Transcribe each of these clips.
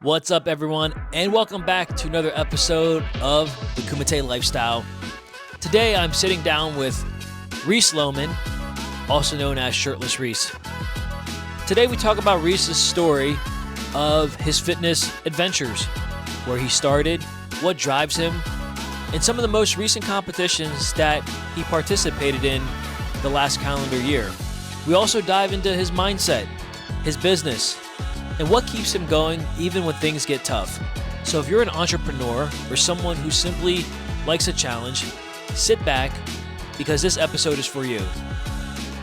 What's up, everyone, and welcome back to another episode of the Kumite Lifestyle. Today, I'm sitting down with Reese Lohman, also known as Shirtless Reese. Today, we talk about Reese's story of his fitness adventures, where he started, what drives him, and some of the most recent competitions that he participated in the last calendar year. We also dive into his mindset, his business, and what keeps him going even when things get tough. So if you're an entrepreneur or someone who simply likes a challenge, sit back because this episode is for you.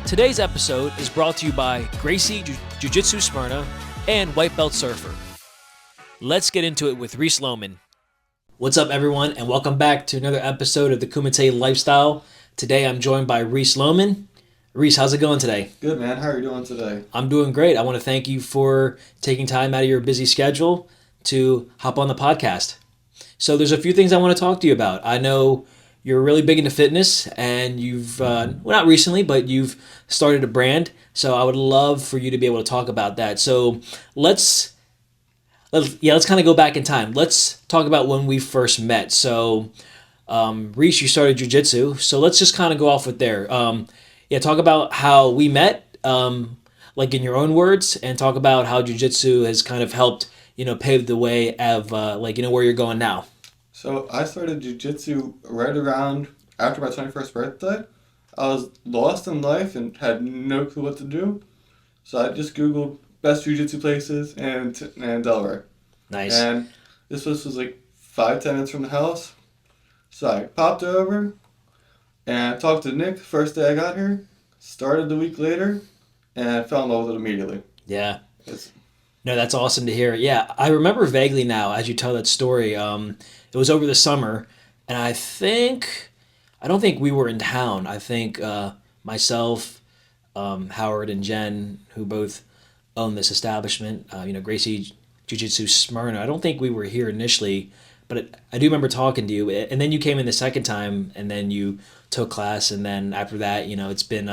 Today's episode is brought to you by Gracie Jiu-Jitsu Smyrna and White Belt Surfer. Let's get into it with Reese Lohman. What's up, everyone, and welcome back to another episode of the Kumite Lifestyle. Today I'm joined by Reese Lohman. Reese, how's it going today? Good, man. How are you doing today? I'm doing great. I want to thank you for taking time out of your busy schedule to hop on the podcast. So there's a few things I want to talk to you about. I know you're really big into fitness, and you've, well, not recently, but you've started a brand. So I would love for you to be able to talk about that. So let's kind of go back in time. Let's talk about when we first met. So Reese, you started jiu-jitsu. So let's just kind of go off with there. Talk about how we met, like in your own words, and talk about how jiu-jitsu has kind of helped, pave the way of, where you're going now. So I started jiu-jitsu right around after my 21st birthday. I was lost in life and had no clue what to do. So I just Googled best jiu-jitsu places in Delaware. Nice. And this was like 5-10 minutes from the house. So I popped over and talked to Nick the first day I got here, started the week later, and fell in love with it immediately. Yeah. No, that's awesome to hear. Yeah, I remember vaguely now as you tell that story. It was over the summer, and I don't think we were in town. I think myself, Howard, and Jen, who both own this establishment, Gracie Jiu-Jitsu Smyrna, I don't think we were here initially, but I do remember talking to you, and then you came in the second time, and then you took class, and then after that, it's been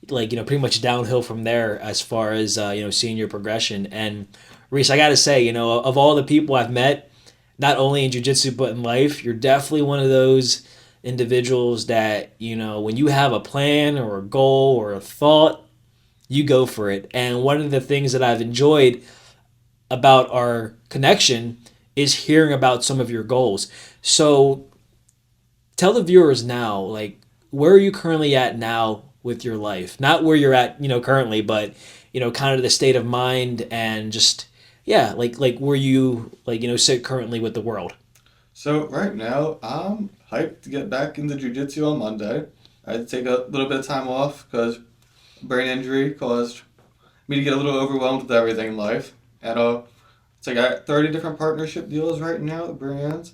pretty much downhill from there as far as seeing your progression. And Reese, I gotta say, of all the people I've met, not only in jiu-jitsu but in life, you're definitely one of those individuals that when you have a plan or a goal or a thought, you go for it. And one of the things that I've enjoyed about our connection is hearing about some of your goals. So tell the viewers now, where are you currently at now with your life? Not where you're at, currently, but, kind of the state of mind and just, where you, sit currently with the world. So right now, I'm hyped to get back into jiu-jitsu on Monday. I had to take a little bit of time off because brain injury caused me to get a little overwhelmed with everything in life. And I got 30 different partnership deals right now with brands,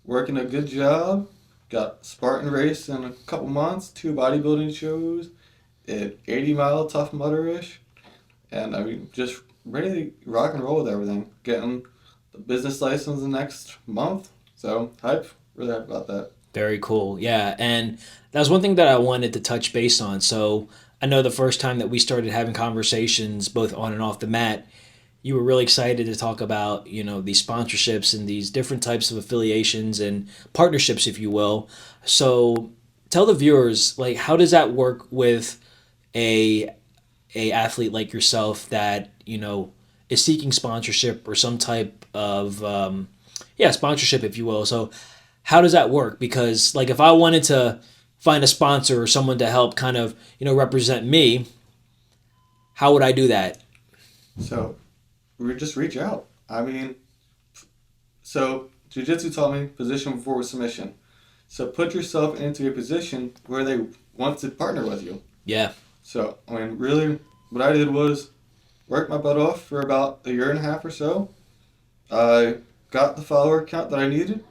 working a good job. Got Spartan race in a couple months, 2 bodybuilding shows, an 80-mile Tough Mudder-ish, and just ready to rock and roll with everything. Getting the business license the next month, so really hype about that. Very cool, yeah, and that was one thing that I wanted to touch base on. So I know the first time that we started having conversations, both on and off the mat, you were really excited to talk about, these sponsorships and these different types of affiliations and partnerships, if you will. So tell the viewers, how does that work with a athlete like yourself that, is seeking sponsorship or some type of, sponsorship, if you will. So how does that work? Because, if I wanted to find a sponsor or someone to help kind of, represent me, how would I do that? So we just reach out. So jiu-jitsu taught me position before submission. So put yourself into a position where they want to partner with you. Yeah. So, really, what I did was work my butt off for about 1.5 years or so. I got the follower count that I needed,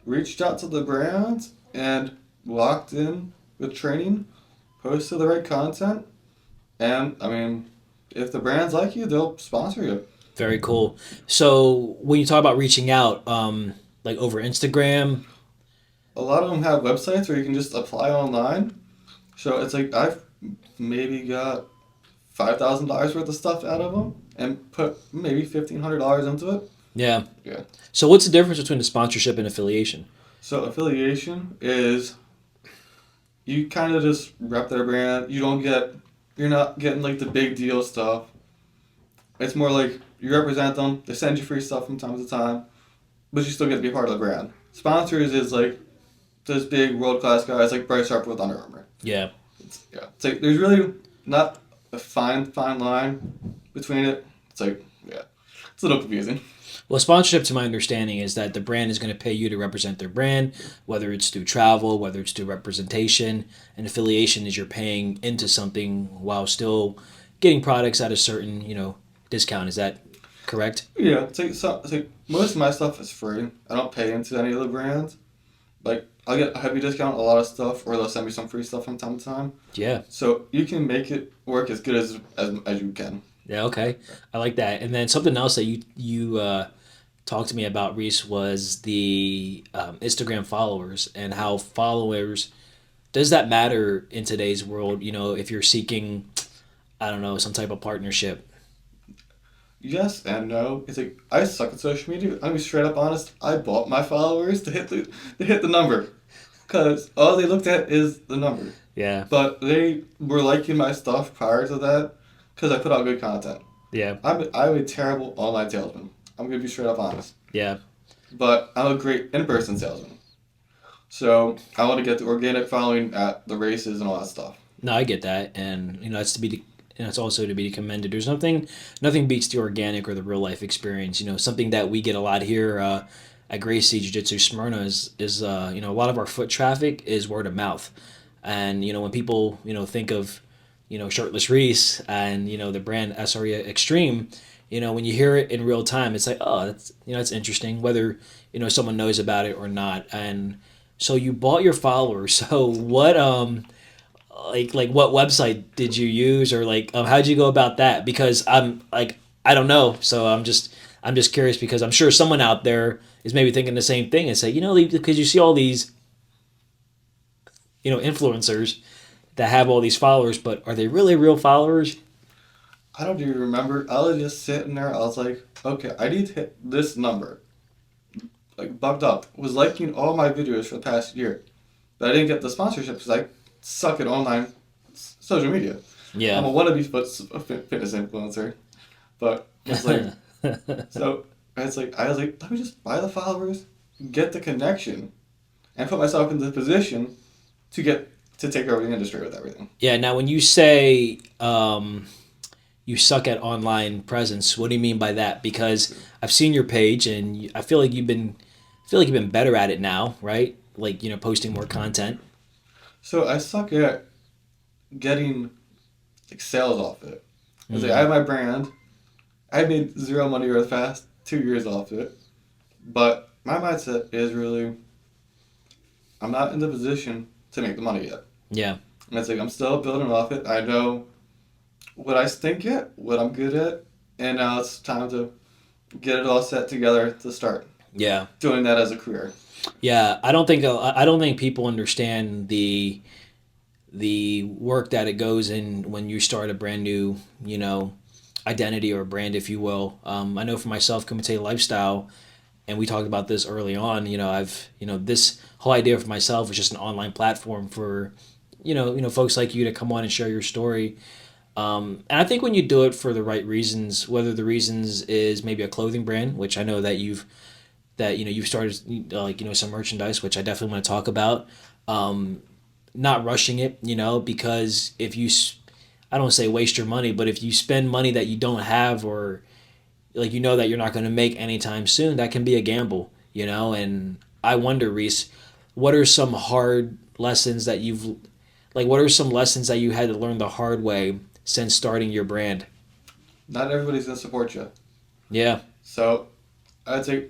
reached out to the brands, and locked in with training, posted the right content, and, if the brands like you, they'll sponsor you. Very cool. So when you talk about reaching out, over Instagram? A lot of them have websites where you can just apply online. So it's I've maybe got $5,000 worth of stuff out of them and put maybe $1,500 into it. Yeah. Yeah. So what's the difference between the sponsorship and affiliation? So affiliation is you kind of just rep their brand. You're not getting like the big deal stuff. It's more like you represent them. They send you free stuff from time to time, but you still get to be part of the brand. Sponsors is like those big world class guys like Bryce Harper with Under Armour. Yeah. It's like there's really not a fine line between it. It's like yeah, it's a little confusing. Well, sponsorship, to my understanding, is that the brand is going to pay you to represent their brand, whether it's through travel, whether it's through representation. And affiliation is you're paying into something while still getting products at a certain, discount. Is that correct? Yeah, it's like most of my stuff is free. I don't pay into any of the brands. Like I'll get a heavy discount on a lot of stuff, or they'll send me some free stuff from time to time. Yeah. So you can make it work as good as you can. Yeah. Okay. I like that. And then something else that you talked to me about, Reese, was the Instagram followers and how followers does that matter in today's world. If you're seeking, I don't know, some type of partnership. Yes and no. It's like I suck at social media. I'm gonna be straight up honest. I bought my followers to hit the number, cause all they looked at is the number. Yeah. But they were liking my stuff prior to that, cause I put out good content. Yeah. I'm a terrible online salesman. I'm gonna be straight up honest. Yeah. But I'm a great in person salesman. So I want to get the organic following at the races and all that stuff. No, I get that, and that's it's also to be commended. There's nothing beats the organic or the real life experience. Something that we get a lot here at Gracie Jiu-Jitsu Smyrna is a lot of our foot traffic is word of mouth, and when people think of Shirtless Reese and the brand SRE Extreme, when you hear it in real time, it's like, oh, that's interesting, whether someone knows about it or not. And so you bought your followers. So what like what website did you use, or like how'd you go about that? Because I'm like, I don't know, so I'm just curious, because I'm sure someone out there is maybe thinking the same thing and say, because you see all these influencers that have all these followers, but are they really real followers? I don't even remember. I was just sitting there. I was like, okay, I need to hit this number. Like, bugged up. Was liking all my videos for the past year. But I didn't get the sponsorship because I suck at online social media. I'm Yeah. a wannabe fitness influencer. But it's like, so it's like, I was like, let me just buy the followers, get the connection, and put myself in the position to take over the industry with everything. Yeah. Now, when you say you suck at online presence, what do you mean by that? Because I've seen your page, and I feel like you've been better at it now, right? Like posting more content. So I suck at getting like sales off it. It's like I Mm. have my brand. I made zero money over the past 2 years off it. But my mindset is really I'm not in the position to make the money yet. Yeah. And it's like I'm still building off it. I know what I stink at, what I'm good at, and now it's time to get it all set together to start Yeah. doing that as a career. Yeah. I don't think people understand the work that it goes in when you start a brand new, identity or brand, if you will. I know for myself, Kumite lifestyle, and we talked about this early on. This whole idea for myself was just an online platform for, folks like you to come on and share your story. And I think when you do it for the right reasons, whether the reasons is maybe a clothing brand, which I know that you've started some merchandise, which I definitely want to talk about. Not rushing it, because if I don't say waste your money, but if you spend money that you don't have, or like that you're not going to make anytime soon, that can be a gamble, And I wonder, Reese, what are some hard lessons that what are some lessons that you had to learn the hard way since starting your brand? Not everybody's gonna support you. Yeah. So I'd say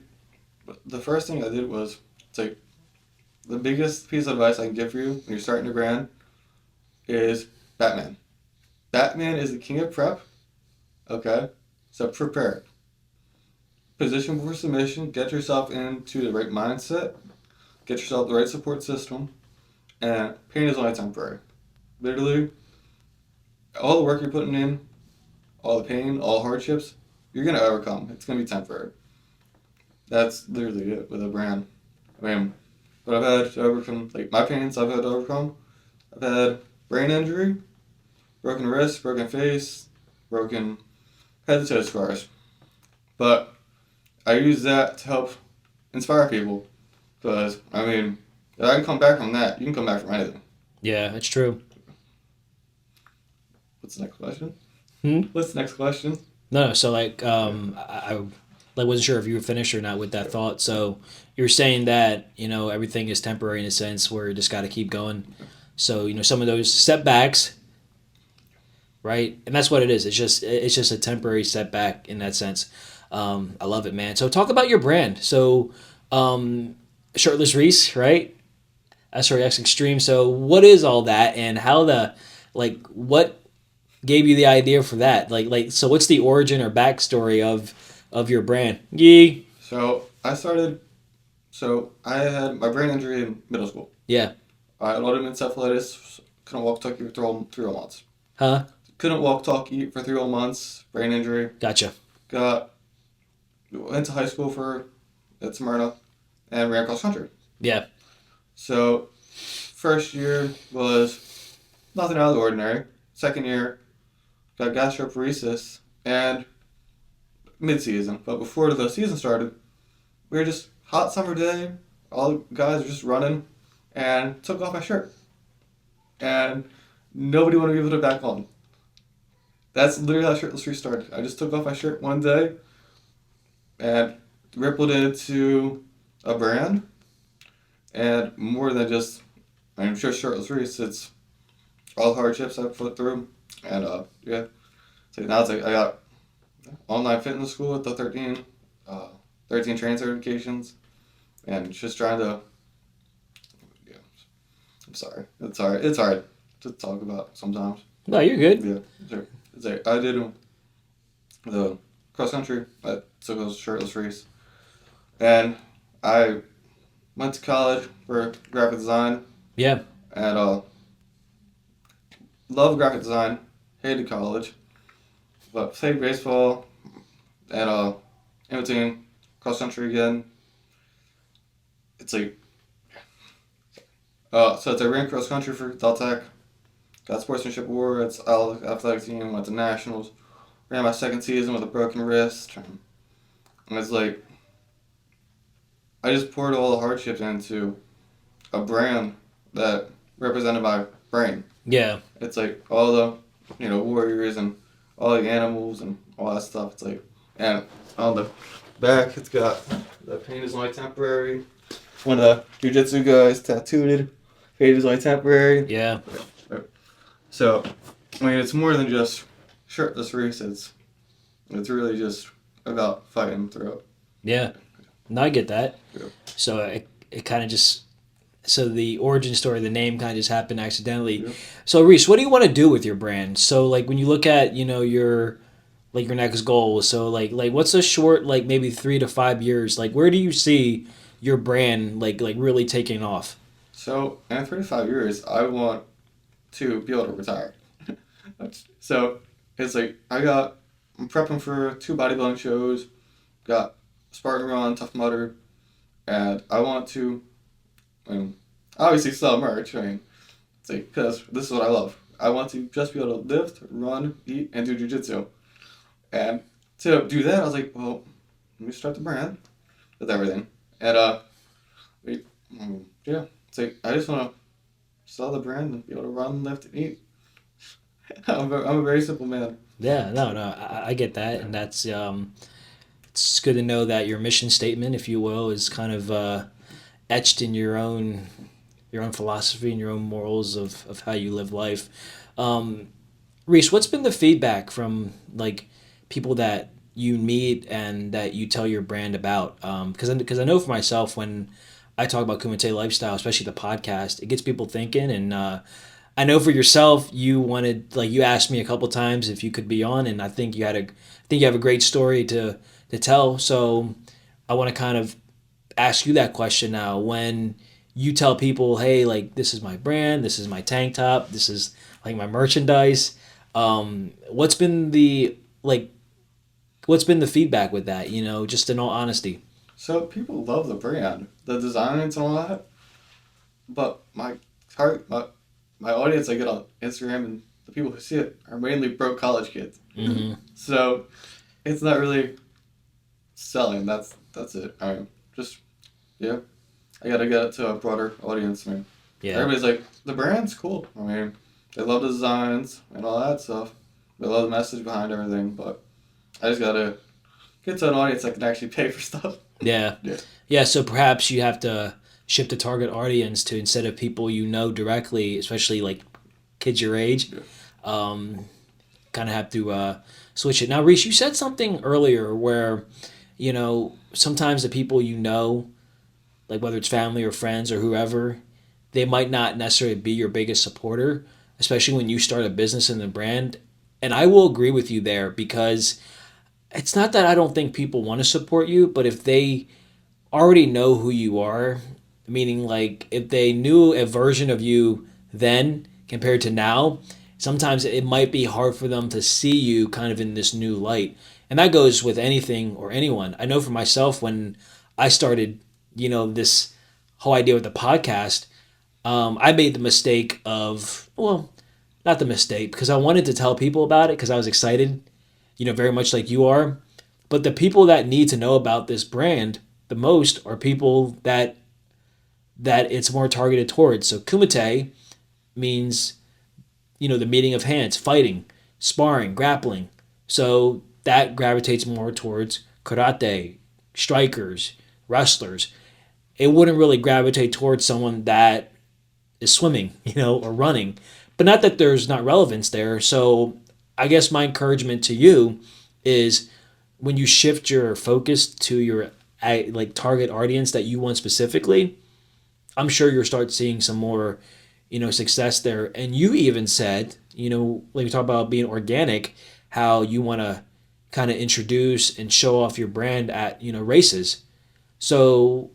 the first thing I did was it's like the biggest piece of advice I can give for you when you're starting your brand is Batman. Batman is the king of prep. Okay? So prepare. Position for submission, get yourself into the right mindset, get yourself the right support system, and pain is only temporary. Literally, all the work you're putting in, all the pain, all hardships, you're gonna overcome. It's gonna be temporary. That's literally it with a brand. I mean, what I've had to overcome, like my pains I've had to overcome, I've had brain injury, broken wrist, broken face, broken head to toe scars. But I use that to help inspire people. Because, I mean, if I can come back from that, you can come back from anything. Yeah, that's true. What's the next question? Hmm? What's the next question? No, so like I like wasn't sure if you were finished or not with that thought. So you're saying that, everything is temporary in a sense where you just got to keep going. So, some of those setbacks, right? And that's what it is. It's just a temporary setback in that sense. I love it, man. So talk about your brand. So Shirtless Reese, right? SRX Extreme. So what is all that and how what gave you the idea for that? So what's the origin or backstory of your brand? Yee. So I had my brain injury in middle school. Yeah. I had autoimmune couldn't walk, talk, eat for 3 whole months. Huh? Couldn't walk, talk, eat for 3 whole months, brain injury. Gotcha. Got Went to high school at Smyrna and ran cross country. Yeah. So first year was nothing out of the ordinary. Second year got gastroparesis and mid-season. But before the season started, we were just hot summer day. All the guys were just running and took off my shirt. And nobody wanted to be able to back on. That's literally how Shirtless Reese started. I just took off my shirt one day and rippled into a brand. And more than just, I'm sure Shirtless Reese, it's all the hardships I've put through. And yeah. So now it's like I got online fitness school with the 13 training certifications. And just trying to, yeah. I'm sorry. It's hard to talk about sometimes. No, you're good. Yeah. Sure. It's like I did the cross country. I took a Shirtless Reese. And I went to college for graphic design. Yeah. And loved graphic design. Hated college. But played baseball. And in between cross country again. It's like so I ran cross country for Deltec. Got sportsmanship awards. Athletic team. Went to nationals. Ran my second season with a broken wrist. And it's like I just poured all the hardships into a brand that represented my brain. Yeah. It's like all the warriors and all the animals and all that stuff. It's like, and on the back it's got the pain is only temporary. One of the jiu-jitsu guys tattooed it. Pain is only temporary. Yeah. So, I mean, it's more than just Shirtless Reese. It's really just about fighting through it. Yeah. No, I get that. Yeah. So it kind of just so the origin story, the name kind of just happened accidentally. Yeah. So Reese, what do you want to do with your brand? So like when you look at your next goal, so like what's a short maybe 3 to 5 years, where do you see your brand really taking off? So, in 35 years, I want to be able to retire. So, it's like I'm prepping for 2 bodybuilding shows, got Spartan Run, Tough Mudder, and I want to, obviously sell merch. It's like, because this is what I love. I want to just be able to lift, run, eat, and do jiu-jitsu. And to do that, I was like, well, let me start the brand with everything. And, yeah. It's like, I just want to sell the brand and be able to run, lift, and eat. I'm a very simple man. Yeah, no, I get that, and that's it's good to know that your mission statement, if you will, is kind of etched in your own philosophy and your own morals of how you live life. Reese, what's been the feedback from people that you meet and that you tell your brand about? Because I know for myself when I talk about Kumite lifestyle, especially the podcast, it gets people thinking. And I know for yourself, you asked me a couple times if you could be on, and I think you have a great story to tell. So I want to kind of ask you that question now. When you tell people, hey, this is my brand, this is my tank top, this is my merchandise. What's been the feedback with that? Just in all honesty. So people love the brand, the designs and all that. But my audience I get on Instagram and the people who see it are mainly broke college kids. Hmm. So it's not really selling. That's it. I mean, just yeah. I gotta get it to a broader audience. I mean, Yeah. everybody's like the brand's cool. I mean, they love the designs and all that stuff. They love the message behind everything. But I just gotta get to an audience that can actually pay for stuff. Yeah. Yeah. Yeah. So perhaps you have to shift the target audience to, instead of people you know directly, especially like kids your age, Yeah. um, kind of have to switch it. Now, Reese, you said something earlier where, sometimes the people you know, like whether it's family or friends or whoever, they might not necessarily be your biggest supporter, especially when you start a business and a brand. And I will agree with you there, because it's not that I don't think people want to support you, but if they already know who you are, meaning like if they knew a version of you then compared to now, sometimes it might be hard for them to see you kind of in this new light. And that goes with anything or anyone. I know for myself, when I started, this whole idea with the podcast, I made the mistake of, well, not the mistake, because I wanted to tell people about it because I was excited, very much like you are. But the people that need to know about this brand the most are people that it's more targeted towards. So Kumite means, the meeting of hands, fighting, sparring, grappling. So that gravitates more towards karate, strikers, wrestlers. It wouldn't really gravitate towards someone that is swimming, or running. But not that there's not relevance there. So I guess my encouragement to you is, when you shift your focus to your like target audience that you want specifically, I'm sure you'll start seeing some more, success there. And you even said, like we talk about being organic, how you want to kind of introduce and show off your brand at, races. So,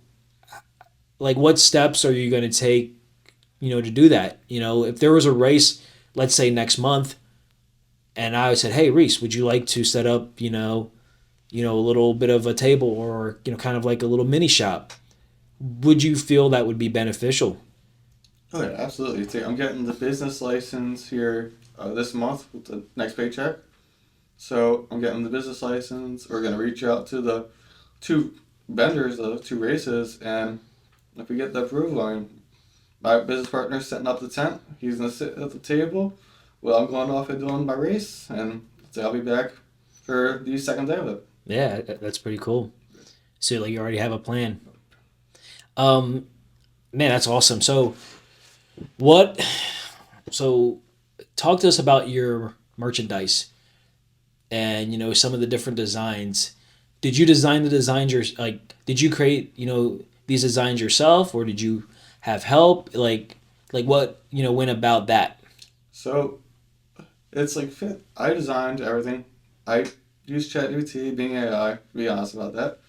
like, what steps are you going to take, to do that? If there was a race, let's say next month, and I said, hey, Reese, would you like to set up, a little bit of a table, or, kind of like a little mini shop? Would you feel that would be beneficial? Oh yeah, absolutely. See, I'm getting the business license here this month with the next paycheck. So I'm getting the business license. We're gonna reach out to the two vendors, the two races, and if we get the approval, I mean, my business partner's setting up the tent. He's gonna sit at the table. Well, I'm going off and doing my race, and so I'll be back for the second day of it. Yeah, that's pretty cool. So, like, you already have a plan. Um, Man, that's awesome. What? So, talk to us about your merchandise and, some of the different designs. Did you design the designs did you create, these designs yourself, or did you have help? Like what, went about that? So it's like fit. I designed everything. I used ChatGPT, being AI, to be honest about that.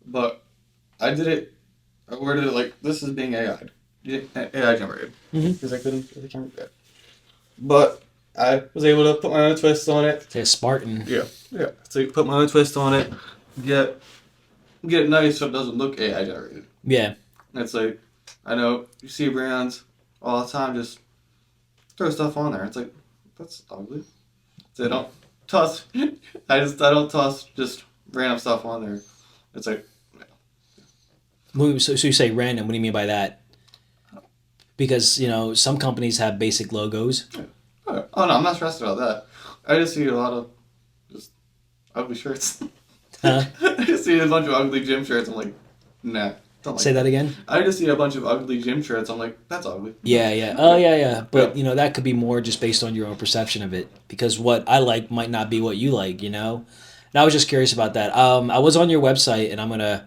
But I did it. I worded it like this is being AI. AI generated. Mm-hmm. Because I couldn't really count that. But I was able to put my own twist on it. Say a Spartan. Yeah. Yeah. So you put my own twist on it. Get get it nice so it doesn't look AI generated. Yeah. And it's like, I know you see brands all the time just throw stuff on there. It's like, that's ugly. So I don't toss. I don't toss just random stuff on there. It's like, So you say random. What do you mean by that? Because, some companies have basic logos. oh no, I'm not stressed about that. I just see a lot of just ugly shirts. Huh? I just see a bunch of ugly gym shirts. I'm like, nah. Don't like Say that again? I just see a bunch of ugly gym shirts. I'm like, that's ugly. Yeah, yeah. Oh, yeah, yeah. But, that could be more just based on your own perception of it. Because what I like might not be what you like, And I was just curious about that. I was on your website, and I'm going to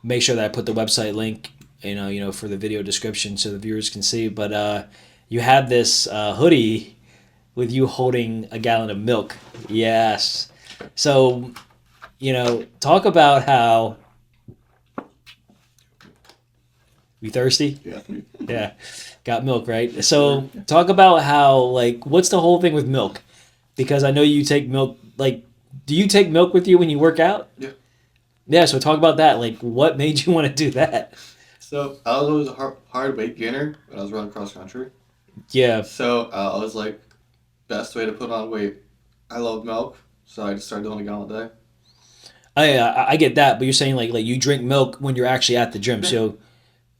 make sure that I put the website link, for the video description so the viewers can see. But you had this hoodie with you holding a gallon of milk. Yes. So, talk about how... You thirsty? Yeah. Yeah. Got milk, right? So talk about how, like, what's the whole thing with milk? Because I know you take milk, like, do you take milk with you when you work out? Yeah. Yeah, so talk about that. Like, what made you want to do that? So I was always a hard weight gainer when I was running cross country. Yeah. So I was like, best way to put on weight. I love milk, so I just started doing a gallon a day. I get that, but you're saying like you drink milk when you're actually at the gym. Yeah, So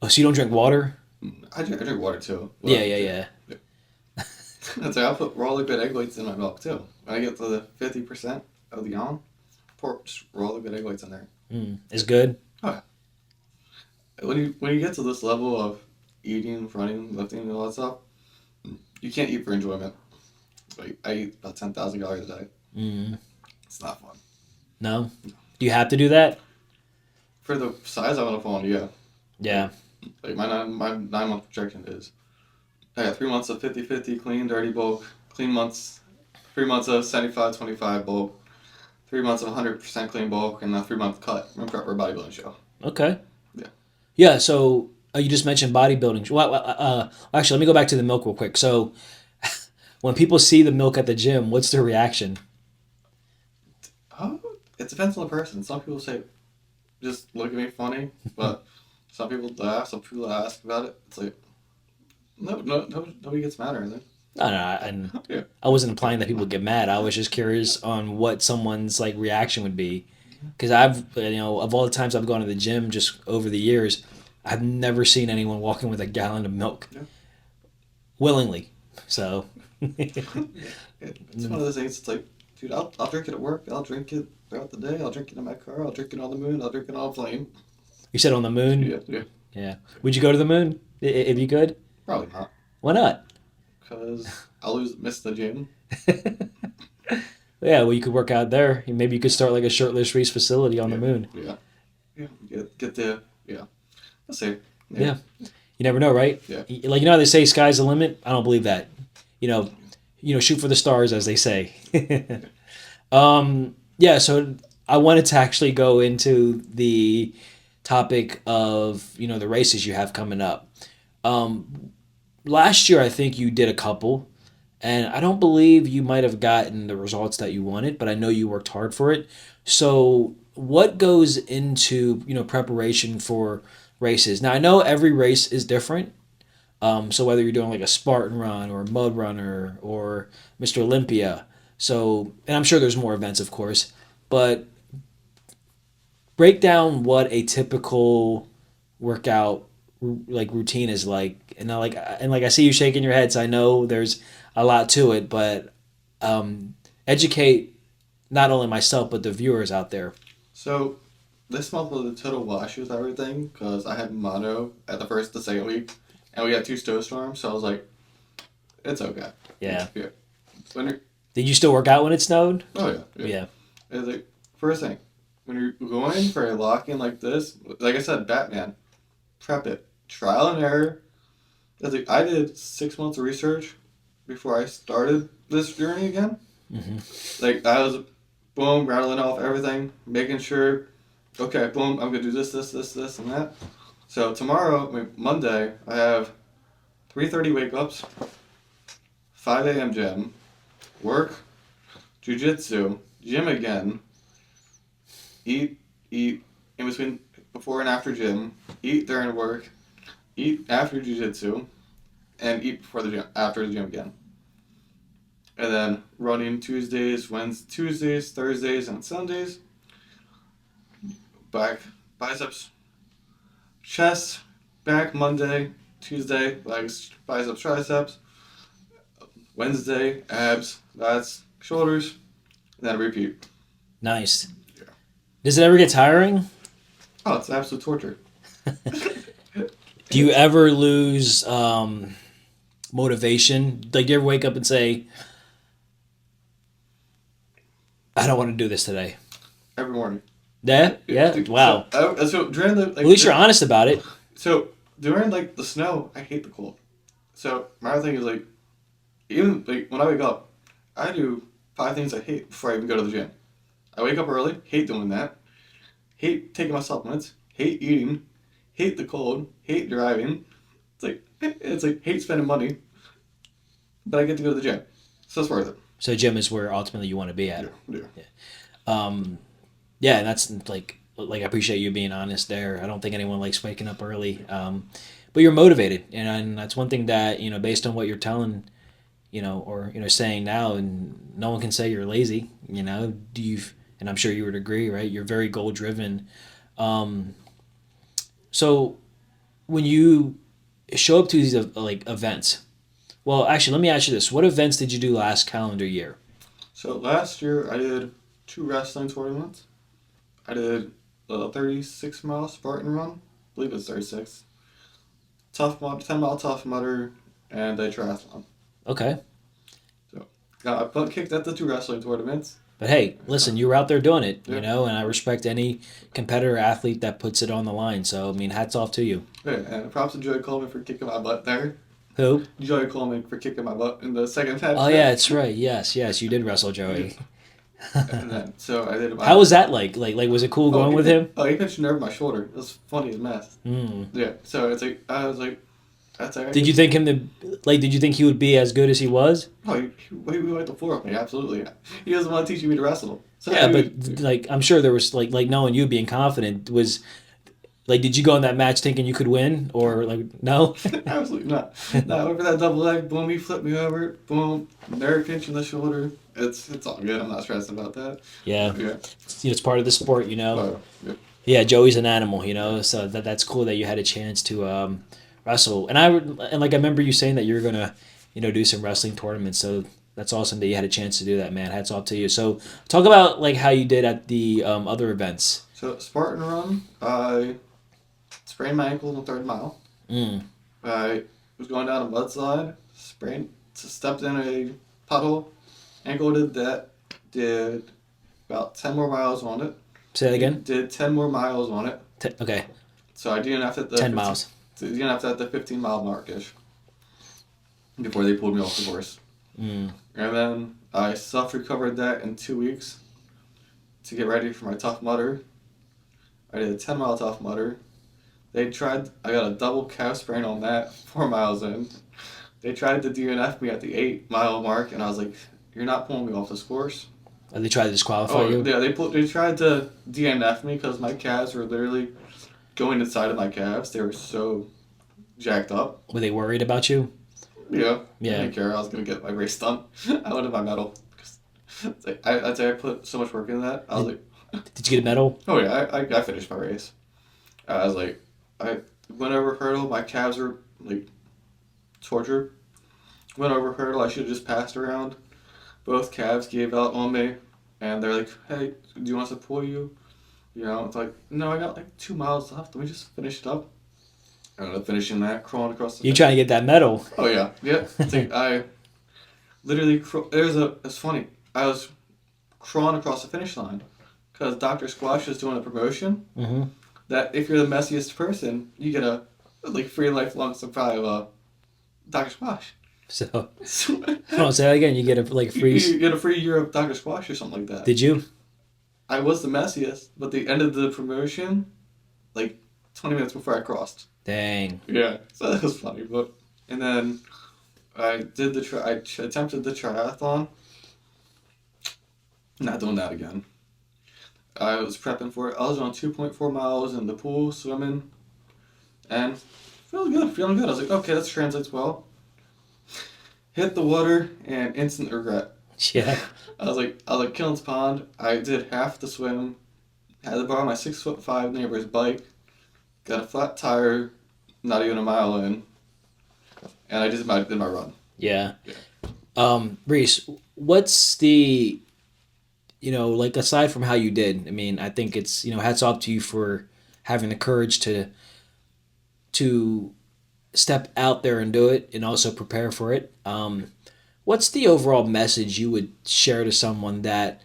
you don't drink water? I drink water too. Well, Yeah, yeah, yeah. yeah. Yeah. That's like I'll put raw liquid egg whites in my milk too. When I get to the 50% of the gallon, pour just raw liquid egg whites in there. It's good. Oh, yeah. When you get to this level of eating, running, lifting, and all that stuff, you can't eat for enjoyment. Like I eat about 10,000 calories a day. Mm. It's not fun. No? Do you have to do that? For the size I want to fall into, yeah. Yeah. Like my 9 month projection is I got 3 months of 50-50 clean, dirty bulk, clean months, 3 months of 75-25 bulk, 3 months of 100% clean bulk, and a 3 month cut. I'm prep for a bodybuilding show. Okay. Yeah. Yeah, so you just mentioned bodybuilding. Actually, let me go back to the milk real quick. So when people see the milk at the gym, what's their reaction? Oh, it depends on the person. Some people say, just look at me funny, but some people laugh, some people ask about it. It's like, no, nobody gets mad or anything. No, no, and Yeah. I wasn't implying that people get mad. I was just curious on what someone's like reaction would be, because of all the times I've gone to the gym just over the years, I've never seen anyone walking with a gallon of milk Yeah. willingly. So, It's one of those things. It's like, dude, I'll drink it at work. I'll drink it throughout the day. I'll drink it in my car. I'll drink it on the moon. I'll drink it on a plane. you said on the moon. Yeah, yeah. Yeah. Would you go to the moon if you could? Probably not, Why not? because I'll miss the gym. Yeah, well, you could work out there. Maybe you could start like a Shirtless Reese facility on the Yeah, moon. yeah, yeah. Get the yeah. Let's see. Yeah. You never know, right? Yeah. Like how they say sky's the limit. I don't believe that. You know, shoot for the stars, as they say. Yeah. So I wanted to actually go into the topic of the races you have coming up. Last year, I think you did a couple, and I don't believe you might have gotten the results that you wanted, but I know you worked hard for it. So, what goes into preparation for races? Now, I know every race is different. So whether you're doing like a Spartan run or a mud runner or Mr. Olympia, and I'm sure there's more events, of course, but break down what a typical workout like routine is like. And I see you shaking your head, so I know there's a lot to it, but educate not only myself but the viewers out there. So this month was a total wash with everything because I had mono at the first the second week, and we had two snowstorms. So I was like, it's okay. Yeah. Yeah. When you're, Did you still work out when it snowed? oh yeah. Yeah. Yeah. It's like first thing when you're going for a lock-in like this, like I said, Batman, prep it, trial and error. It's like I did 6 months of research before I started this journey again. Like I was, boom, rattling off everything, making sure, okay, boom, I'm gonna do this, and that. So tomorrow, Monday, I have 3:30 wake ups, 5 a.m. gym, work, jujitsu, gym again, eat in between, before and after gym, eat during work, eat after jujitsu, and eat before the gym, after the gym again. And then running Tuesdays, Thursdays, and Sundays. Back, biceps, chest, back Monday, Tuesday, legs, biceps, triceps. Wednesday, abs, lats, shoulders, and then repeat. Nice. Yeah. Does it ever get tiring? Oh, it's absolute torture. Do you ever lose motivation? Like, do you ever wake up and say, I don't want to do this today? Every morning. Yeah? Yeah? Dude, Wow. So during the At least you're honest about it. So during like the snow, I hate the cold. So my other thing is like, even like when I wake up, I do 5 things I hate before I even go to the gym. I wake up early, hate doing that, hate taking my supplements, hate eating, hate the cold, hate driving. It's like hate spending money, but I get to go to the gym, so it's worth it. So gym is where ultimately you want to be at. Yeah, yeah. Yeah, and that's like like I appreciate you being honest there. I don't think anyone likes waking up early, but you're motivated, and that's one thing that based on what you're telling, or saying now, and no one can say you're lazy. Do you? And I'm sure you would agree, right? You're very goal driven. Um, so when you show up to these like events, well, actually, let me ask you this: what events did you do last calendar year? So last year I did two wrestling tournaments. I did a 36-mile Spartan run. I believe it's 36. 10-mile Tough Mudder, and a triathlon. Okay. So got my butt kicked at the two wrestling tournaments. But hey, listen, you were out there doing it, Yeah. and I respect any competitor athlete that puts it on the line. So, I mean, hats off to you. Yeah, and props to Joey Coleman for kicking my butt there. Who? Joey Coleman for kicking my butt in the second match. Oh, yeah, it's right. Yes, yes, you did wrestle Joey. And then, so I did. How was that like was it cool going with him? Oh, he pinched a nerve in my shoulder. It was funny as mess. Mm. Yeah. So it's like I was like, that's alright. Did you think did you think he would be as good as he was? Oh, he wiped the floor with me. Absolutely. He doesn't want to teach me to wrestle. So Yeah, but like I'm sure there was like knowing you being confident was like did you go in that match thinking you could win or like no? Absolutely not. No, I went for that double leg. Boom, he flipped me over. Boom, nerve pinch in the shoulder. It's all good. I'm not stressed about that. Yeah. Yeah. It's part of the sport, Yeah. Yeah, Joey's an animal, so that's cool that you had a chance to wrestle. And like I remember you saying that you were gonna, do some wrestling tournaments. So that's awesome that you had a chance to do that, man. Hats off to you. So talk about like how you did at the other events. So Spartan run, I sprained my ankle in the third mile. Mm. I was going down a mudslide, stepped in a puddle, ankle did that, did about 10 more miles on it. Say that again. Did 10 more miles on it. Okay. So I DNF'd at the 10 miles. DNF'd at the 15-mile mark-ish before they pulled me off the horse. Mm. And then I self-recovered that in 2 weeks to get ready for my Tough Mudder. I did a 10-mile Tough Mudder. I got a double calf sprain on that 4 miles in. They tried to DNF me at the 8-mile mark, and I was like, you're not pulling me off this course. They tried to disqualify you? Yeah, they tried to DNF me because my calves were literally going inside of my calves. They were so jacked up. Were they worried about you? Yeah. Yeah. I didn't care. I was going to get my race done. I wanted my medal. I'd say I put so much work into that. I was like... Did you get a medal? Oh, yeah. I finished my race. I was like... I went over hurdle. My calves were, like, tortured. Went over hurdle. I should have just passed around. Both calves gave out on me. And they're like, hey, do you want us to pull you? It's like, no, I got like 2 miles left. Let me just finish it up. I ended up finishing that, crawling across the... You trying to get that medal? Oh, yeah. Yeah. It's like, I literally... It's funny. I was crawling across the finish line because Dr. Squash was doing a promotion that if you're the messiest person, you get a free lifelong supply of Dr. Squash. So, hold on, say that again. You get a free... You get a free year of Dr. Squash or something like that. Did you? I was the messiest, but they ended the promotion 20 minutes before I crossed. Dang. Yeah, so that was funny. And then I did I attempted the triathlon. Not doing that again. I was prepping for it. I was on 2.4 miles in the pool, swimming, and feeling good. I was like, okay, that translates well. Hit the water and instant regret. Yeah. I was like Killen's Pond. I did half the swim. Had to borrow my 6'5" neighbor's bike. Got a flat tire, not even a mile in, and I just did my run. Yeah. Reese, what's the, aside from how you did, I mean, I think it's, hats off to you for having the courage to step out there and do it and also prepare for it. What's the overall message you would share to someone that,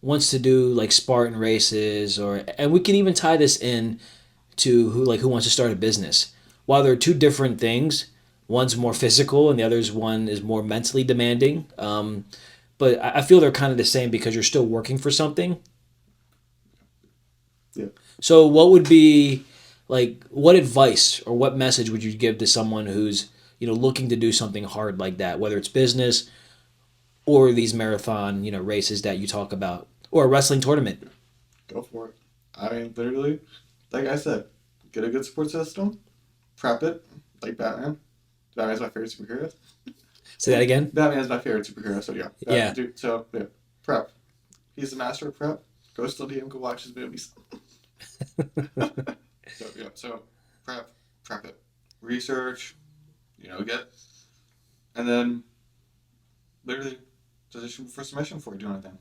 wants to do like Spartan races and we can even tie this in to who wants to start a business. While they're two different things, one's more physical and the other's one is more mentally demanding. But I feel they're kind of the same because you're still working for something. Yeah. So what would be what advice or what message would you give to someone who's, looking to do something hard like that, whether it's business or these marathon, races that you talk about or a wrestling tournament? go for it. I mean, literally, like I said, get a good support system, prep it, like Batman. Batman's my favorite superhero. Say that again. Batman's my favorite superhero, so yeah. Yeah. Yeah, prep. He's the master of prep. Go study him, go watch his movies. So prep it. Research, and then literally position for submission before you do anything.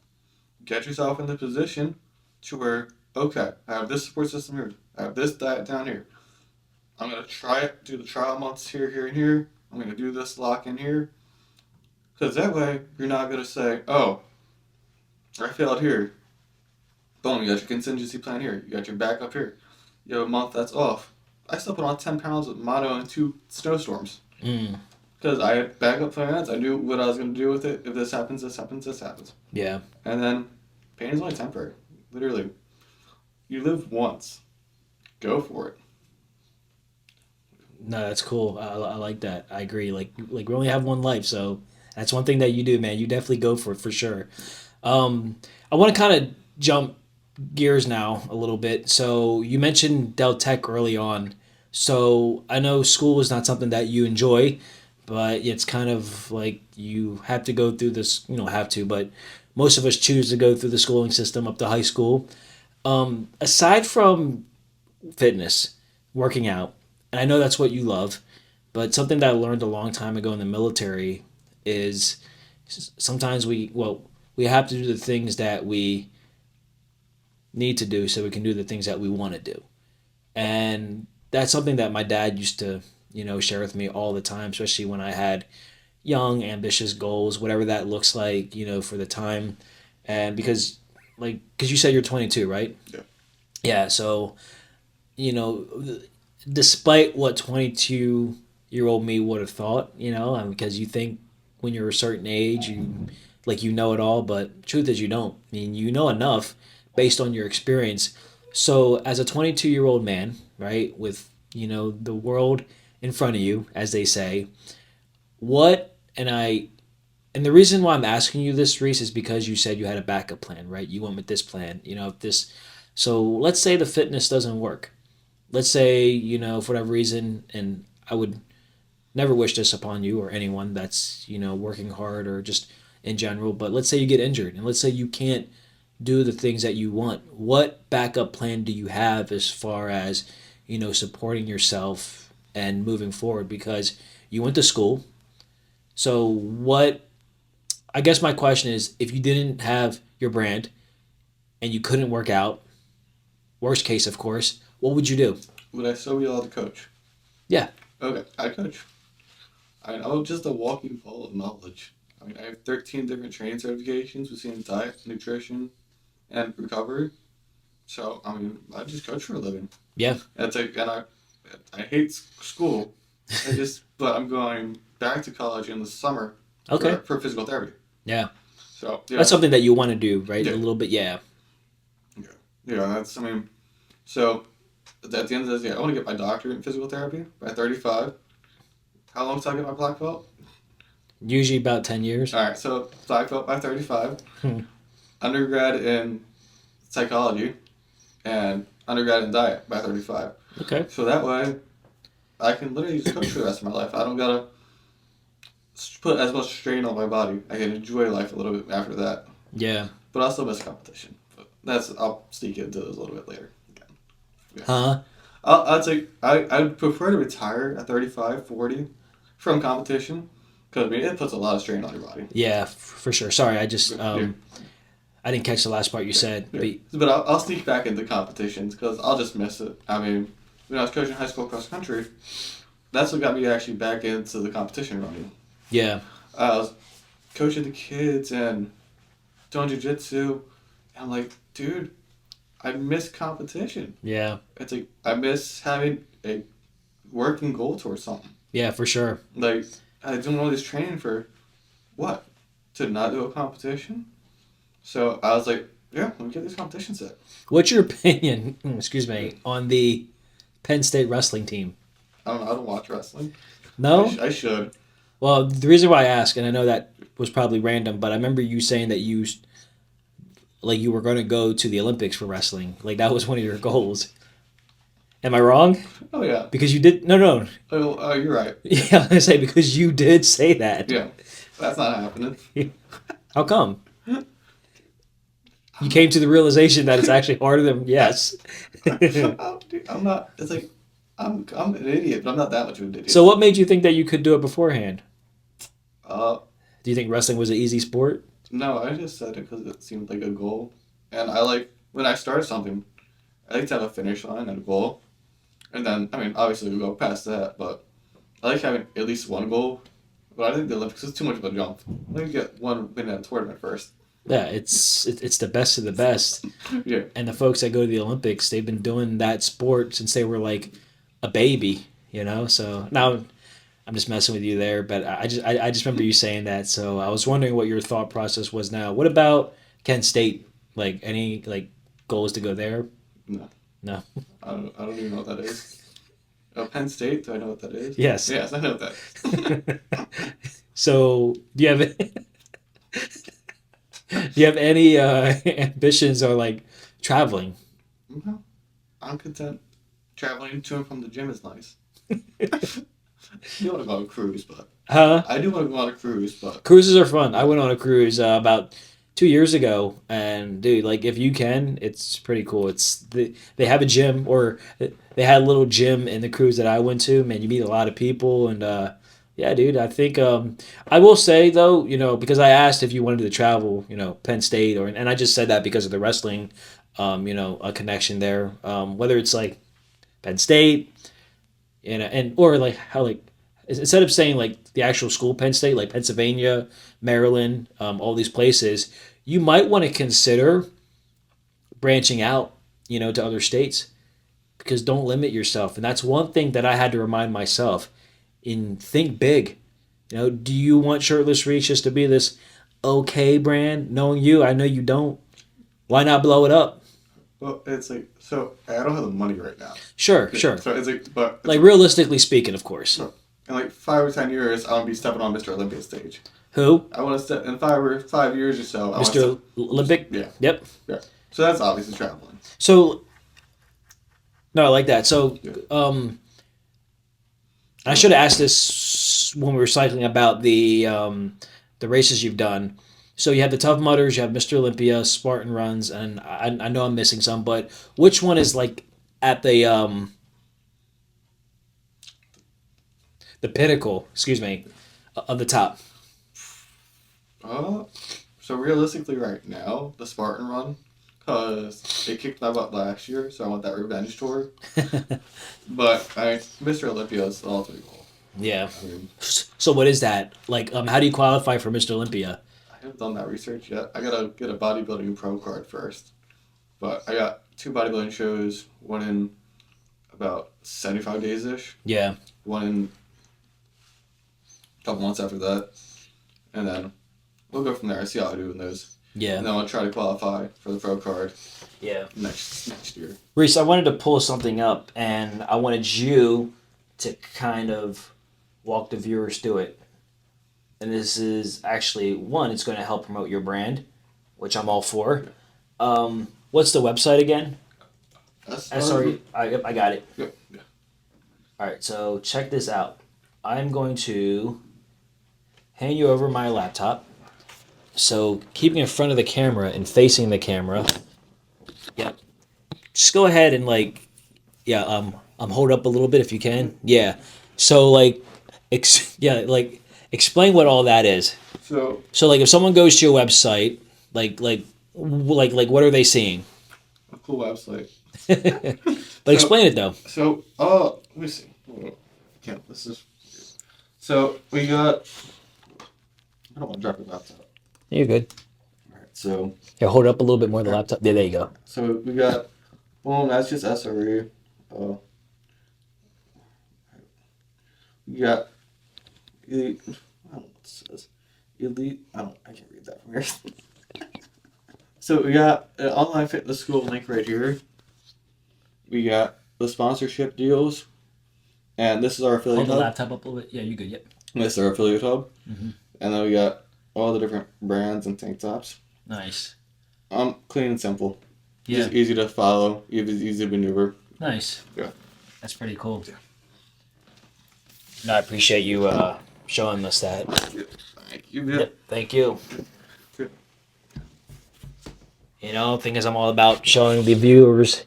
Get yourself in the position to where, okay, I have this support system here. I have this diet down here. I'm going to try it, do the trial months here, here, and here. I'm going to do this lock in here. Because that way, you're not going to say, oh, I failed here. Boom, you got your contingency plan here. You got your backup here. You have a month that's off. I still put on 10 pounds with mono and 2 snowstorms. Because I had backup plans. I knew what I was going to do with it. If this happens, this happens, this happens. Yeah. And then pain is only temporary. Literally. You live once. Go for it. No, that's cool. I like that. I agree. Like we only have one life, so that's one thing that you do, man. You definitely go for it for sure. I want to kind of jump gears now a little bit. So you mentioned Del Tech early on. So I know school is not something that you enjoy, but it's kind of like you have to go through this. You don't have to, but most of us choose to go through the schooling system up to high school. Aside from fitness, working out, and I know that's what you love, but something that I learned a long time ago in the military is sometimes we have to do the things that we need to do so we can do the things that we want to do. And that's something that my dad used to, share with me all the time, especially when I had young, ambitious goals, whatever that looks like, for the time. And because you said you're 22, right? Yeah. Yeah. So, despite what 22-year-old me would have thought, because you think when you're a certain age, you know it all, but truth is you don't. I mean, you know enough based on your experience. So as a 22-year-old man, right, with, the world in front of you, as they say, and the reason why I'm asking you this, Reese, is because you said you had a backup plan, right? You went with this plan, so let's say the fitness doesn't work. Let's say, for whatever reason, and I would never wish this upon you or anyone that's, working hard or just in general, but let's say you get injured and let's say you can't do the things that you want. What backup plan do you have as far as, supporting yourself and moving forward? Because you went to school. So I guess my question is, if you didn't have your brand and you couldn't work out, worst case, of course, what would you do? Would I still be allowed to coach? Yeah. Okay, I coach. I'm just a walking ball of knowledge. I have 13 different training certifications between diet, nutrition, and recovery. So, I just coach for a living. Yeah. I hate school. But I'm going back to college in the summer. Okay. For physical therapy. Yeah. So, yeah. That's something that you want to do, right? Yeah. A little bit, yeah. Yeah, so at the end of the day, I want to get my doctorate in physical therapy by 35. How long till I get my black belt? Usually about 10 years. All right, so black belt by 35. Undergrad in psychology and undergrad in diet by 35. Okay. So that way, I can literally just coach for the rest of my life. I don't gotta put as much strain on my body. I can enjoy life a little bit after that. Yeah. But I'll still miss competition. But I'll sneak into those a little bit later. Yeah. Huh? I'd prefer to retire at 35, 40 from competition because it puts a lot of strain on your body. Yeah, for sure. Sorry, I just I didn't catch the last part you said. Yeah. But I'll sneak back into competitions because I'll just miss it. When I was coaching high school cross country, that's what got me actually back into the competition running. Yeah. I was coaching the kids and doing jiu-jitsu, and I'm like, dude, I miss competition. Yeah. It's like I miss having a working goal towards something. Yeah, for sure. Like I doing all this training for what? To not do a competition? So I was like, yeah, let me get this competition set. What's your opinion, excuse me, on the Penn State wrestling team? I don't know. I don't watch wrestling. No? I should. Well, the reason why I ask, and I know that was probably random, but I remember you saying that you like you were going to go to the Olympics for wrestling. Like that was one of your goals. Am I wrong? Oh yeah. Because you did. No, no. Oh, you're right. Yeah, I was gonna say because you did say that. Yeah, that's not happening. How come? You came to the realization that it's actually harder than yes. Oh, dude, I'm not. It's like I'm an idiot, but I'm not that much of an idiot. So what made you think that you could do it beforehand? Uh, Do you think wrestling was an easy sport? no, I just said it because it seemed like a goal, and I like when I start something, I like to have a finish line and a goal, and then I mean obviously we go past that, but I like having at least one goal. But I think the Olympics is too much of a jump. Let me get one win at a tournament first. Yeah, it's the best of the best. Yeah. And the folks that go to the Olympics, they've been doing that sport since they were like a baby, you know. So now I'm just messing with you there, but I just remember you saying that. So I was wondering what your thought process was now. What about Kent State? Like any like goals to go there? No. No. I don't even know what that is. Oh, Penn State? Do I know what that is? Yes. Yes, I know what that is. So do you have do you have any ambitions or like traveling? No, I'm content. Traveling to and from the gym is nice. You want to go on a cruise, but Huh? I do want to go on a cruise, but Cruises are fun. I went on a cruise about 2 years ago, and dude, like if you can, it's pretty cool. They have a gym, or they had a little gym in the cruise that I went to. Man, you meet a lot of people, and yeah, dude. I think I will say though, because I asked if you wanted to travel, Penn State, and I just said that because of the wrestling, a connection there. Whether it's like Penn State, and or like how like instead of saying like the actual school Penn State, like Pennsylvania, Maryland, all these places, you might want to consider branching out, to other states because don't limit yourself. And that's one thing that I had to remind myself in think big. Do you want Shirtless Reese just to be this okay brand? Knowing you, I know you don't. Why not blow it up? well, it's like so I don't have the money right now. Sure, sure. So it's like, but Like realistically speaking, of course. so in like 5 or 10 years, I want to be stepping on Mr. Olympia stage. Who? I want to step in 5 years or so. I want Mr. to, Olympic? yeah, Yep. yeah. So that's obviously traveling. So no, I like that. So Yeah. I should have asked this when we were cycling about the races you've done. So you have the Tough Mudders, you have Mr. Olympia, Spartan Runs, and I know I'm missing some, but which one is like at the pinnacle, excuse me, of the top? Uh, so realistically, right now, the Spartan Run, because they kicked my butt last year, so I want that revenge tour. But Mr. Olympia is the ultimate goal. Yeah. I mean, So what is that? Like, how do you qualify for Mr. Olympia? I haven't done that research yet. I gotta get a bodybuilding pro card first. But I got 2 bodybuilding shows, one in about 75 days ish, Yeah. one in a couple months after that, and then we'll go from there. I see how I do in those. Yeah. And then I'll try to qualify for the pro card Yeah. next year. Reese, I wanted to pull something up, and I wanted you to kind of walk the viewers through it. And this is actually one. It's going to help promote your brand, which I'm all for. What's the website again? Sorry, I got it. Yep. Yeah. All right, so check this out. I'm going to hand you over my laptop. So keeping in front of the camera and facing the camera. Yep. Just go ahead and hold up a little bit if you can. Yeah. So explain what all that is. So like if someone goes to your website, like what are they seeing? A cool website. But explain it though. So, let me see. Yeah, this is. So we got. I don't want to drop the laptop. You're good. All right. So. Here, hold it up a little bit more. The laptop. There you go. So we got. Well, that's just SRE. We got. Elite. I don't know what it says. Elite. I can't read that from here. So we got an online fitness school link right here. We got the sponsorship deals, and this is our affiliate Hold the hub. laptop up a little bit. Yeah, you good. Yep. This is our affiliate hub, Mm-hmm. and then we got all the different brands and tank tops. Nice. Clean and simple. Yeah. Just easy to follow, easy to maneuver. Nice. Yeah. That's pretty cool. Yeah. No, I appreciate you showing us that. Yeah. Thank you. Yeah. Yep. Thank you. Yeah. You know, thing is, I'm all about showing the viewers,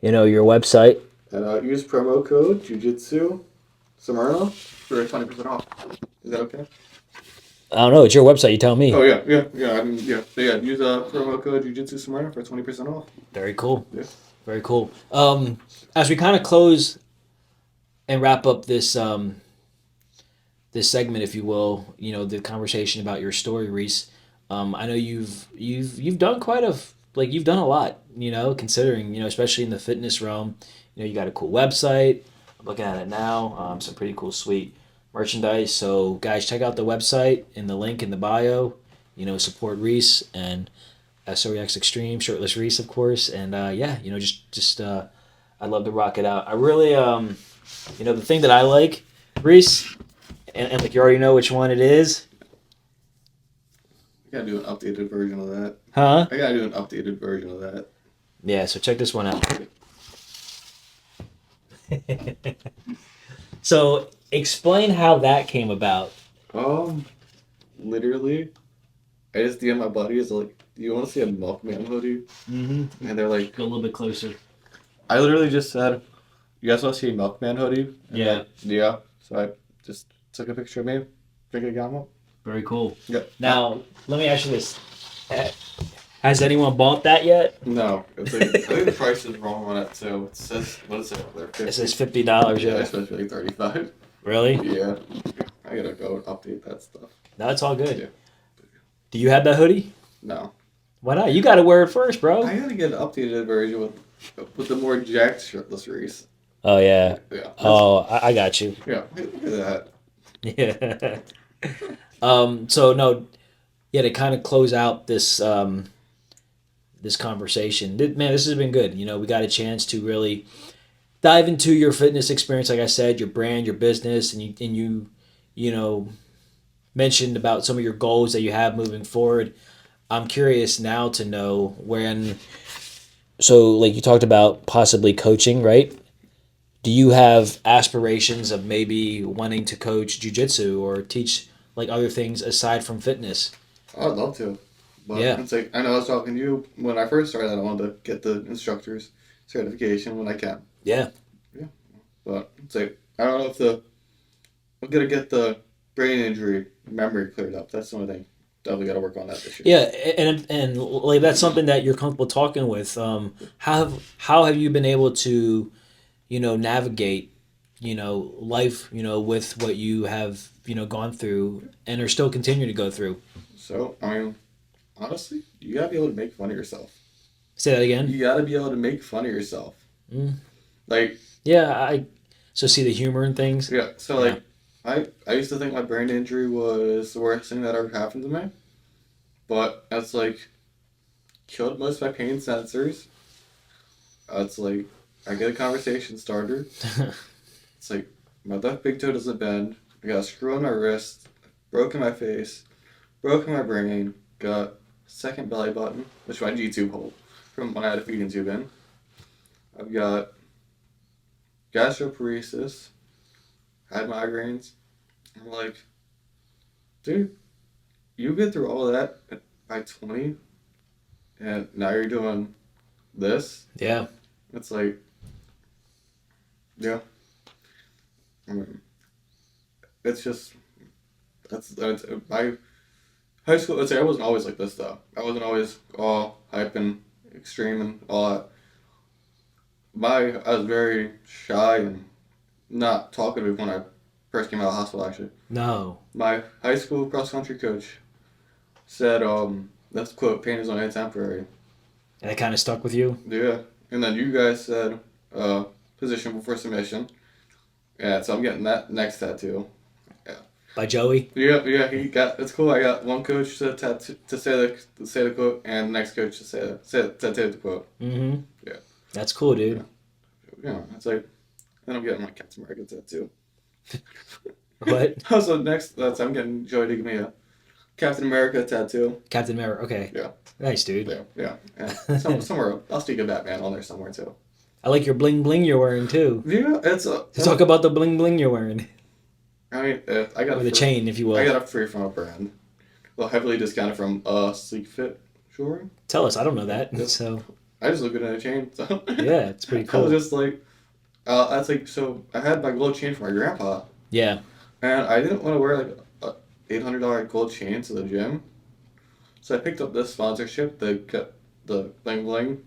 your website. And use promo code Jiu-Jitsu Smyrna for 20% off. Is that okay? I don't know. It's your website. You tell me. Oh yeah. I mean, yeah. So yeah, use promo code Jiu-Jitsu Smyrna for 20% off. Very cool. Yeah. Very cool. As we kind of close and wrap up this this segment, if you will, the conversation about your story, Reese. I know you've done you've done a lot, considering, especially in the fitness realm. You got a cool website. I'm looking at it now. Some pretty cool, sweet merchandise. So guys, check out the website in the link in the bio. Support Reese and SOEX Extreme, Shirtless Reese, of course. And I'd love to rock it out. I really, the thing that I like, Reese, and like you already know which one it is. I gotta do an updated version of that. Huh? I gotta do an updated version of that. Yeah, so check this one out. So explain how that came about. Literally, I just DM my buddies like, "Do you want to see a Milkman hoodie?" Mm-hmm. And they're like, Go a little bit closer. I literally just said, "You guys want to see a Milkman hoodie?" And Yeah. like, yeah. So I just took a picture of me, drinking a gamo. Very cool. Yeah. Now, let me ask you this. Has anyone bought that yet? No, it's like, I think the price is wrong on it too. It says, what is it up there? 50? It says $50. Yeah, Yeah. it's supposed to be like 35. Really? Yeah. I gotta go and update that stuff. No, it's all good. Yeah. Do you have that hoodie? No. Why not? You got to wear it first, bro. I gotta get an updated version with the more jacked Shirtless Reese. Oh, yeah. Yeah. Oh, I got you. Yeah. Look at that. Yeah. So no, yeah, to kind of close out this this conversation, man, this has been good. We got a chance to really dive into your fitness experience, like I said, your brand, your business, and you mentioned about some of your goals that you have moving forward. I'm curious now to know when. So, like you talked about possibly coaching, right? Do you have aspirations of maybe wanting to coach jiu-jitsu or teach like other things aside from fitness? I'd love to. But Yeah. it's like, I know I was talking to you when I first started. I wanted to get the instructor's certification when I can. Yeah. Yeah. But it's like, I don't know if I'm going to get the brain injury memory cleared up. That's the only thing. Definitely got to work on that this year. Yeah, and like that's something that you're comfortable talking with. How have you been able to, navigate, life, with what you have, gone through and are still continuing to go through? So, I mean, honestly, you got to be able to make fun of yourself. Say that again. You got to be able to make fun of yourself. Mm. Like, Yeah, so see the humor in things. yeah. So, like, I used to think my brain injury was the worst thing that ever happened to me. But it's like, killed most of my pain sensors. It's like, I get a conversation starter. It's like, my left big toe doesn't bend. I got a screw on my wrist. Broken my face. Broken my brain. Got second belly button, which is my G-tube hole from when I had a feeding tube in. I've got gastroparesis. Had migraines. I'm like, dude, you get through all of that by 20, and now you're doing this. Yeah. It's like, yeah. I mean, it's just, that's my high school. Let's say I wasn't always like this though. I wasn't always all hype and extreme and all that. I was very shy and not talkative when I first came out of the hospital. Actually, No. my high school cross country coach said, "Let's quote, pain is only temporary." And it kind of stuck with you. Yeah, and then you guys said, "Position before submission." Yeah, so I'm getting that next tattoo. By Joey. Yeah, it's cool. I got one coach to say the quote, and the next coach to tattoo the quote. Mm-hmm. Yeah. That's cool, dude. Yeah, it's like, then I'm getting my Captain America tattoo. What? Also, next, I'm getting Joey DiGamia. Captain America tattoo. Captain America. Okay. Yeah, Nice, dude. yeah. Somewhere I'll stick a Batman on there somewhere too. I like your bling bling you're wearing too. Yeah, it's a. To talk about the bling bling you're wearing, I mean, I got or a the free, chain, if you I will. got a free from a brand. Well, heavily discounted from Sleek Fit Jewelry. Tell us. I don't know that. Yep. So I just look good in a chain, so yeah, it's pretty I was cool. just like, that's like so. I had my gold chain for my grandpa, Yeah. and I didn't want to wear like a $800 gold chain to the gym, so I picked up this sponsorship, the bling bling.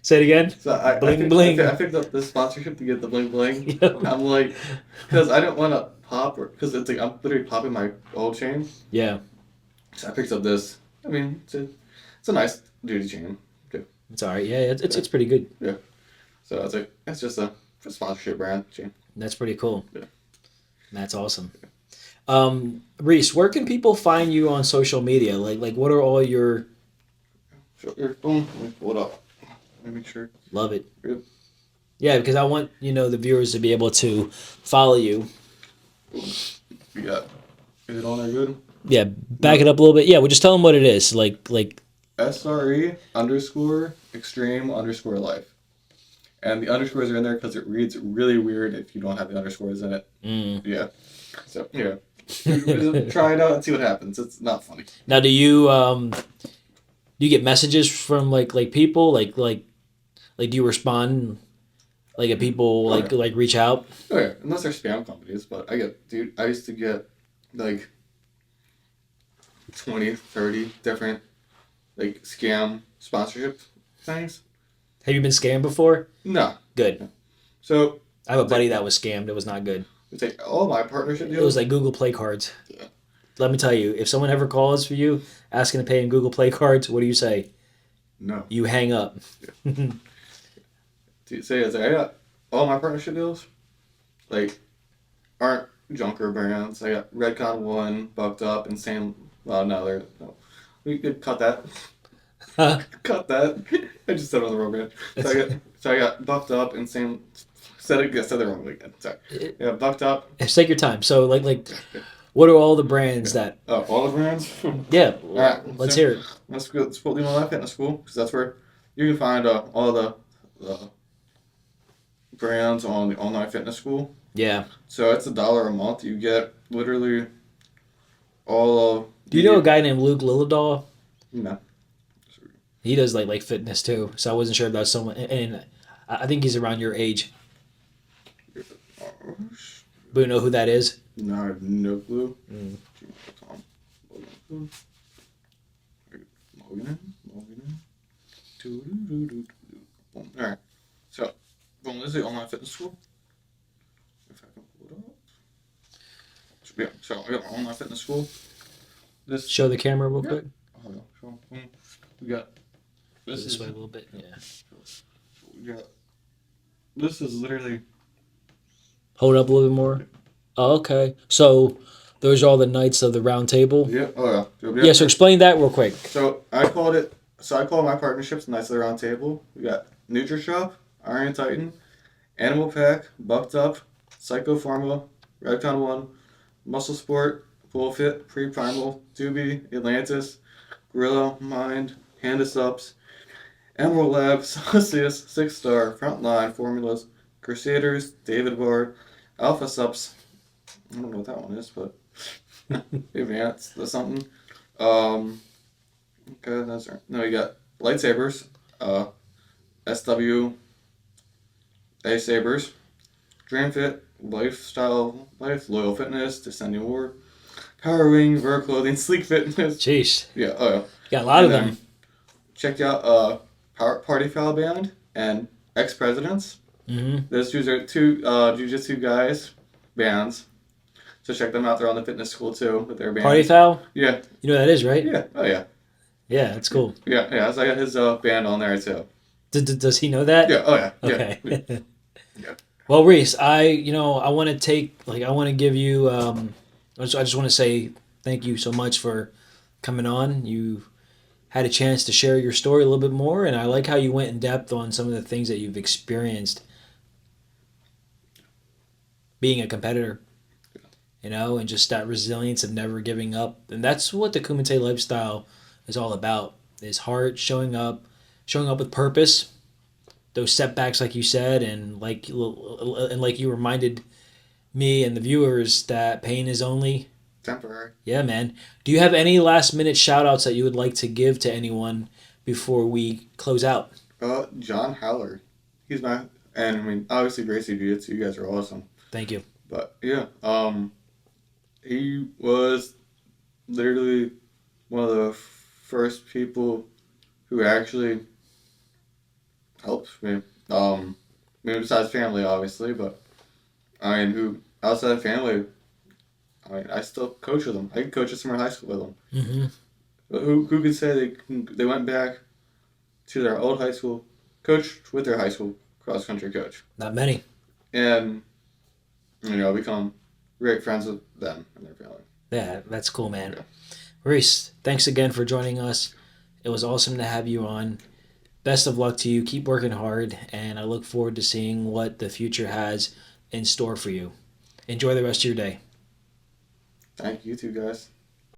Say it again. So Bling bling. I picked up this sponsorship to get the bling bling. Yo. I'm like, because I didn't want to pop, because it's like I'm literally popping my gold chain. Yeah. So I picked up this. I mean, it's a nice duty chain. Okay. It's all right. Yeah, it's pretty good. Yeah. So it's like it's just a sponsorship brand chain. That's pretty cool. Yeah. That's awesome. Reese, where can people find you on social media? Like what are all your So your phone. Let me pull it up. Let me make sure. love it? Yep. Yeah, because I want, the viewers to be able to follow you. We got. Is it on there good? Yeah, back it up a little bit. Yeah, well just tell them what it is. Like SRE_extreme_life. And the underscores are in there because it reads really weird if you don't have the underscores in it. Yeah. So, yeah. Try it out and see what happens. It's not funny. now do you get messages from like people like do you respond like if people Oh, yeah. like reach out? Oh, yeah. Unless they're spam companies. But I used to get like 20, 30 different like scam sponsorship things. Have you been scammed before? No. Good. So, I have a buddy that was scammed. It was not good. it's like, all my partnership It deals. was like Google Play cards. Yeah. Let me tell you, if someone ever calls for you asking to pay in Google Play cards, what do you say? No. You hang up. To say it's like, I got all my partnership deals, like, aren't junker brands. I got Redcon 1, Bucked Up, Insane. Well, no. We could cut that. Cut that. I just said it on the wrong brand. So I got Bucked Up, Insane. Said it wrong again. Sorry. Yeah, Bucked Up. Take your time. So like what are all the brands that? Oh, all the brands. Yeah, Alright, let's so hear it. let's go. Let's put the online fitness school because that's where you can find all the brands on the online fitness school. Yeah. So it's $1 a month. You get literally all of. Do you know a guy named Luke Lillidahl? No. He does like fitness too. So I wasn't sure if that was someone, and I think he's around your age. But you know who that is? No, I have no clue. Logan. Alright. So, boom, this is the online fitness school. If I can pull it up. Yeah, so I got my online fitness school. This. Show the camera real quick. Oh, no, so, boom. We got. This way a little bit. Yeah. Yeah. This is literally. Hold up a little bit more. Oh, okay. So those are all the Knights of the Round Table. Yeah. Oh yeah. Yeah. So explain that real quick. So I call my partnerships Knights of the Round Table. We got NutriShop, Iron Titan, Animal Pack, Bucked Up, Psycho Pharma, Redcon 1, Muscle Sport, Full Fit, Pre Primal, Doobie, Atlantis, Gorilla Mind, Hand Ups, Emerald Lab, Celsius, 6 Star, Frontline Formulas, Crusaders, David Bar, Alpha Sups. I don't know what that one is, but Advanced, that's something. Okay, that's right. No, we got lightsabers, SW A Sabers, Dream Fit, Lifestyle Life, Loyal Fitness, Descending War, Power Wing, Ver Clothing, Sleek Fitness. Jeez. Yeah, oh yeah. Got a lot of them. Check out Party Foul Band and Ex Presidents. Mm-hmm. Those two are two jiu-jitsu guys bands. So check them out. They're on the fitness school too with their band. Party Foul? Yeah. You know what that is, right? Yeah. Oh yeah. Yeah, that's cool. Yeah. So I got his band on there too. Does he know that? Yeah. Oh yeah. Okay. Yeah. Yeah. Well, Reese, I want to give you. I just want to say thank you so much for coming on. You had a chance to share your story a little bit more, and I like how you went in depth on some of the things that you've experienced being a competitor. and just that resilience of never giving up. And that's what the Kumite lifestyle is all about. Is heart showing up with purpose. Those setbacks, like you said, and like you reminded me and the viewers that pain is only. Temporary. Yeah, man. Do you have any last minute shout outs that you would like to give to anyone before we close out? John Howler. He's my, and I mean, obviously Gracie Jiu-Jitsu, you guys are awesome. Thank you. But yeah, he was literally one of the first people who actually helped me. I mean, besides family, obviously, but I mean, who outside of family, I mean, I still coach with them. I can coach at Smyrna High School with them. Mm-hmm. But who could say they went back to their old high school, coached with their high school cross country coach, Not many. and become great friends with them and their family. Yeah, that's cool, man. Yeah. Reese, thanks again for joining us. It was awesome to have you on. Best of luck to you. Keep working hard, and I look forward to seeing what the future has in store for you. Enjoy the rest of your day. Thank you two guys.